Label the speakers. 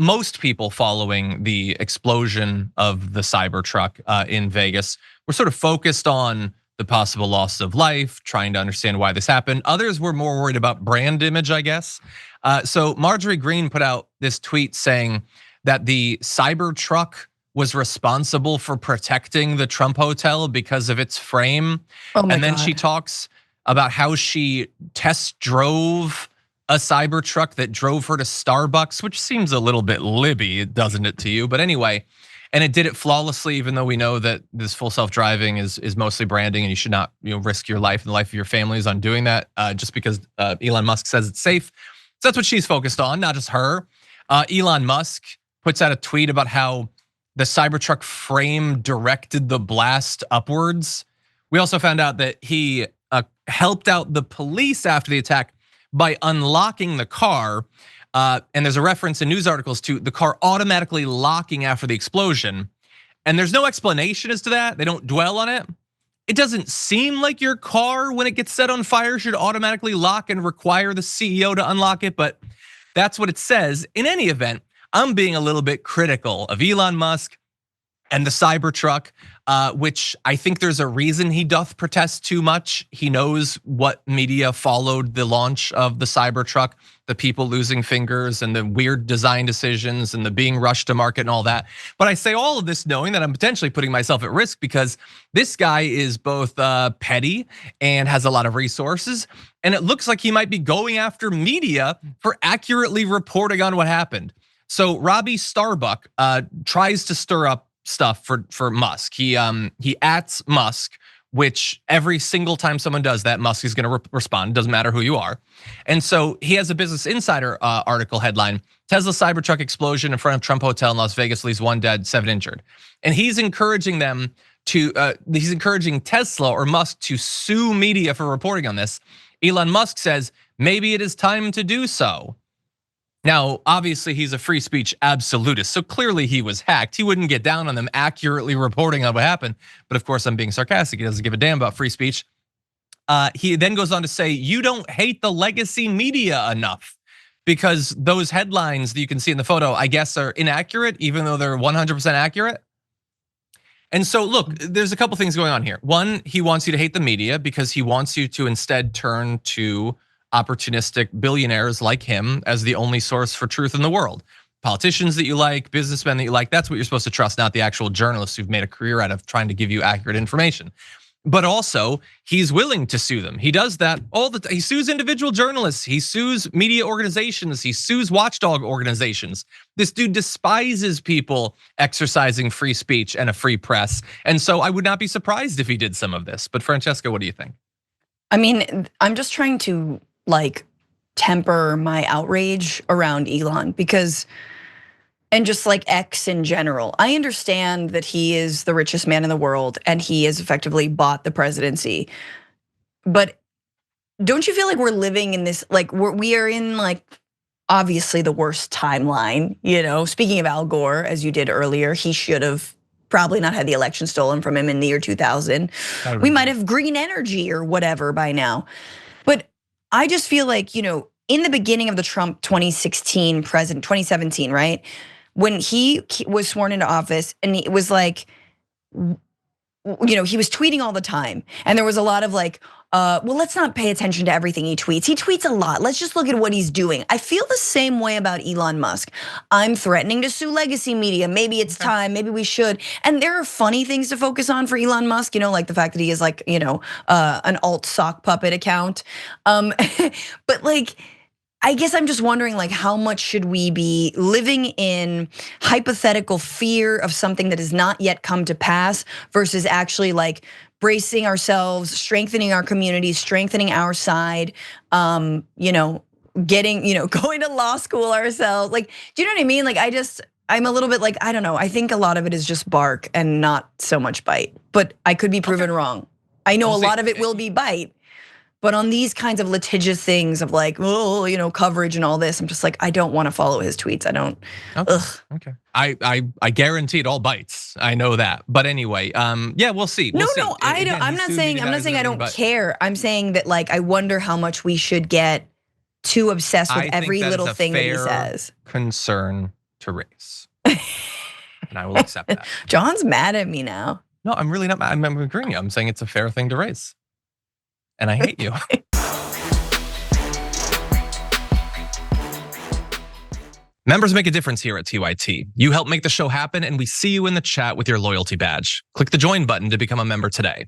Speaker 1: most people following the explosion of the Cybertruck in Vegas were sort of focused on the possible loss of life, trying to understand why this happened. Others were more worried about brand image, I guess. So Marjorie Greene put out this tweet saying that the Cybertruck was responsible for protecting the Trump Hotel because of its frame.
Speaker 2: Oh my
Speaker 1: and then
Speaker 2: God.
Speaker 1: she talks about how she test drove a Cybertruck that drove her to Starbucks, which seems a little bit libby, doesn't it to you? But anyway, and it did it flawlessly, even though we know that this full self-driving is mostly branding and you should not risk your life and the life of your families on doing that just because Elon Musk says it's safe. So that's what she's focused on, not just her. Elon Musk puts out a tweet about how the Cybertruck frame directed the blast upwards. We also found out that he helped out the police after the attack by unlocking the car. And there's a reference in news articles to the car automatically locking after the explosion. And there's no explanation as to that. They don't dwell on it. It doesn't seem like your car, when it gets set on fire, should automatically lock and require the CEO to unlock it, but that's what it says. In any event, I'm being a little bit critical of Elon Musk and the Cybertruck, which I think there's a reason he doth protest too much. He knows what media followed the launch of the Cybertruck, the people losing fingers and the weird design decisions and the being rushed to market and all that. But I say all of this knowing that I'm potentially putting myself at risk because this guy is both petty and has a lot of resources. And it looks like he might be going after media for accurately reporting on what happened. So Robby Starbuck tries to stir up stuff for Musk. He ats Musk, which every single time someone does that, Musk is gonna respond, doesn't matter who you are. And so he has a Business Insider article headline, Tesla Cybertruck explosion in front of Trump Hotel in Las Vegas leaves 1 dead, 7 injured. And he's encouraging them to, he's encouraging Tesla or Musk to sue media for reporting on this. Elon Musk says, maybe it is time to do so. Now, obviously he's a free speech absolutist, so clearly he was hacked. He wouldn't get down on them accurately reporting on what happened. But of course, I'm being sarcastic. He doesn't give a damn about free speech. He then goes on to say, you don't hate the legacy media enough because those headlines that you can see in the photo, I guess, are inaccurate, even though they're 100% accurate. And so look, there's a couple things going on here. One, he wants you to hate the media because he wants you to instead turn to opportunistic billionaires like him as the only source for truth in the world. Politicians that you like, businessmen that you like, that's what you're supposed to trust, not the actual journalists who've made a career out of trying to give you accurate information. But also, he's willing to sue them. He does that all the time. He sues individual journalists, he sues media organizations, he sues watchdog organizations. This dude despises people exercising free speech and a free press. And so I would not be surprised if he did some of this. But Francesca, what do you think?
Speaker 2: I mean, I'm just trying to temper my outrage around Elon because, and just X in general, I understand that he is the richest man in the world and he has effectively bought the presidency. But don't you feel like we're living in this, we are in obviously the worst timeline, Speaking of Al Gore, as you did earlier, he should have probably not had the election stolen from him in the year 2000. We might have green energy or whatever by now. But I just feel like, in the beginning of the Trump 2016 president, 2017, right? When he was sworn into office and it was he was tweeting all the time. And there was a lot of well, let's not pay attention to everything he tweets. He tweets a lot. Let's just look at what he's doing. I feel the same way about Elon Musk. I'm threatening to sue legacy media. Maybe it's time, maybe we should. And there are funny things to focus on for Elon Musk, like the fact that he is an alt sock puppet account. But I guess I'm just wondering how much should we be living in hypothetical fear of something that has not yet come to pass versus actually bracing ourselves, strengthening our community, strengthening our side, getting, going to law school ourselves. Do you know what I mean? I'm a little bit I don't know. I think a lot of it is just bark and not so much bite, but I could be proven wrong. I know a lot of it will be bite. But on these kinds of litigious things of coverage and all this, I'm just I don't want to follow his tweets. I don't.
Speaker 1: Okay. I guarantee it all bites. I know that. But anyway, yeah, we'll see.
Speaker 2: No, I don't. I'm not saying I don't care. I'm saying that I wonder how much we should get too obsessed with every little thing that he says.
Speaker 1: Concern to raise. And I will accept that.
Speaker 2: John's mad at me now.
Speaker 1: No, I'm really not mad. I'm agreeing with you. I'm saying it's a fair thing to raise. And I hate you. Members make a difference here at TYT. You help make the show happen, and we see you in the chat with your loyalty badge. Click the join button to become a member today.